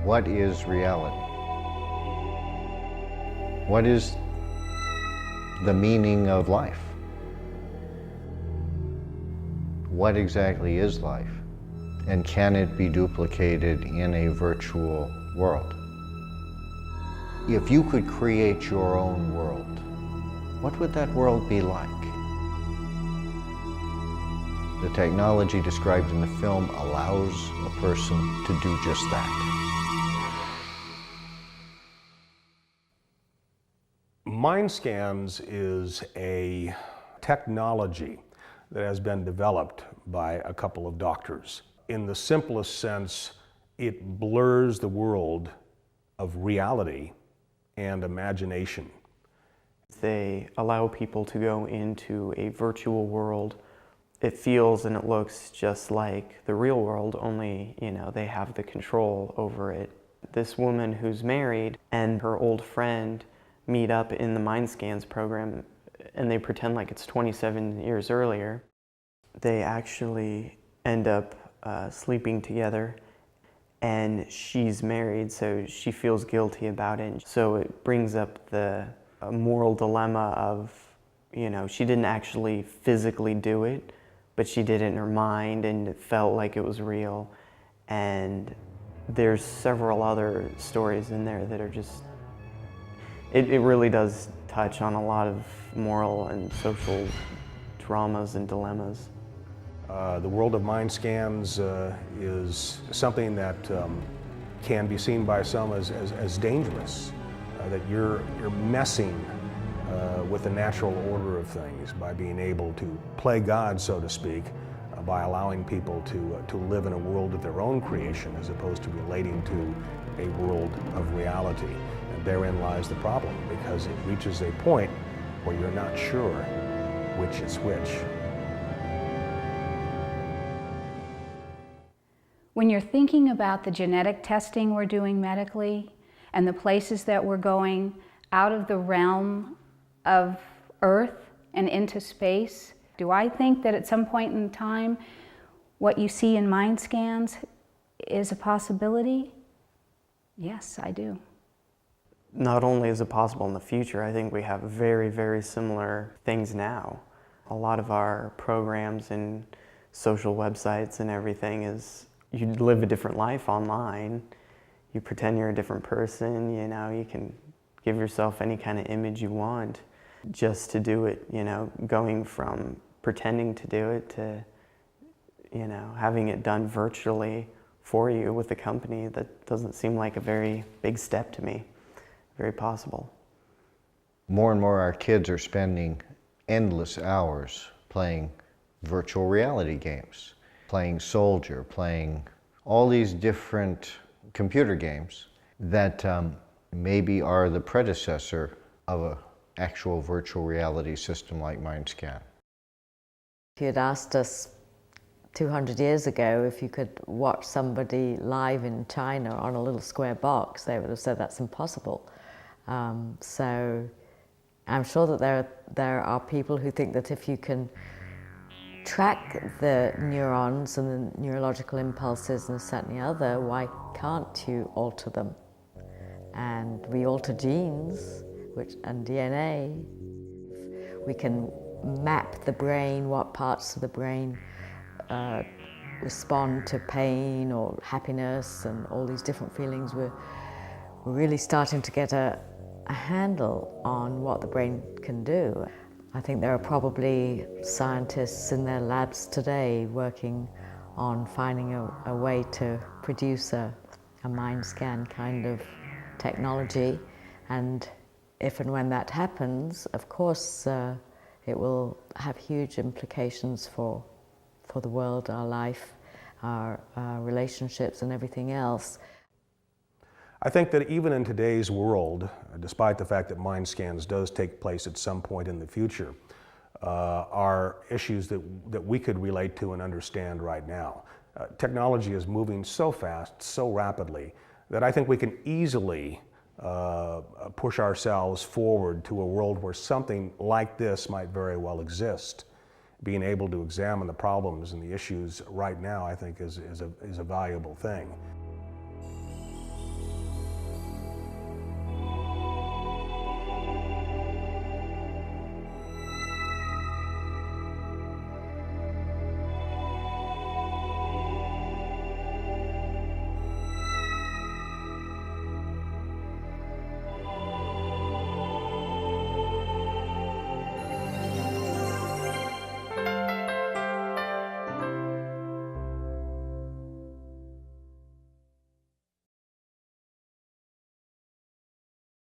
What is reality? What is the meaning of life? What exactly is life? And can it be duplicated in a virtual world? If you could create your own world, what would that world be like? The technology described in the film allows a person to do just that. MindScans is a technology that has been developed by a couple of doctors. In the simplest sense, it blurs the world of reality and imagination. They allow people to go into a virtual world. It feels and it looks just like the real world, only, they have the control over it. This woman who's married and her old friend meet up in the MindScans program, and they pretend like it's 27 years earlier. They actually end up sleeping together, and she's married, so she feels guilty about it. So it brings up the moral dilemma of, she didn't actually physically do it, but she did it in her mind, and it felt like it was real. And there's several other stories in there that are just, it really does touch on a lot of moral and social dramas and dilemmas. The world of MindScans is something that can be seen by some as dangerous, that you're messing with the natural order of things by being able to play God, so to speak, by allowing people to live in a world of their own creation as opposed to relating to a world of reality. And therein lies the problem, because it reaches a point where you're not sure which is which. When you're thinking about the genetic testing we're doing medically and the places that we're going out of the realm of Earth and into space, do I think that at some point in time what you see in MindScans is a possibility? Yes, I do. Not only is it possible in the future, I think we have very, very similar things now. A lot of our programs and social websites and everything is, you live a different life online. You pretend you're a different person, you can give yourself any kind of image you want just to do it, going from pretending to do it to, having it done virtually for you with a company. That doesn't seem like a very big step to me, very possible. More and more our kids are spending endless hours playing virtual reality games, playing Soldier, playing all these different computer games that maybe are the predecessor of an actual virtual reality system like MindScan. If you had asked us 200 years ago if you could watch somebody live in China on a little square box, they would have said that's impossible. So I'm sure that there are people who think that if you can track the neurons and the neurological impulses and this, that, and the other, why can't you alter them? And we alter genes and DNA. We can map the brain, what parts of the brain respond to pain or happiness and all these different feelings. We're really starting to get a handle on what the brain can do. I think there are probably scientists in their labs today working on finding a way to produce a MindScan kind of technology, and if and when that happens, of course, it will have huge implications for the world, our life, our relationships and everything else. I think that even in today's world, despite the fact that MindScans does take place at some point in the future, are issues that we could relate to and understand right now. Technology is moving so fast, so rapidly, that I think we can easily push ourselves forward to a world where something like this might very well exist. Being able to examine the problems and the issues right now, I think, is a valuable thing.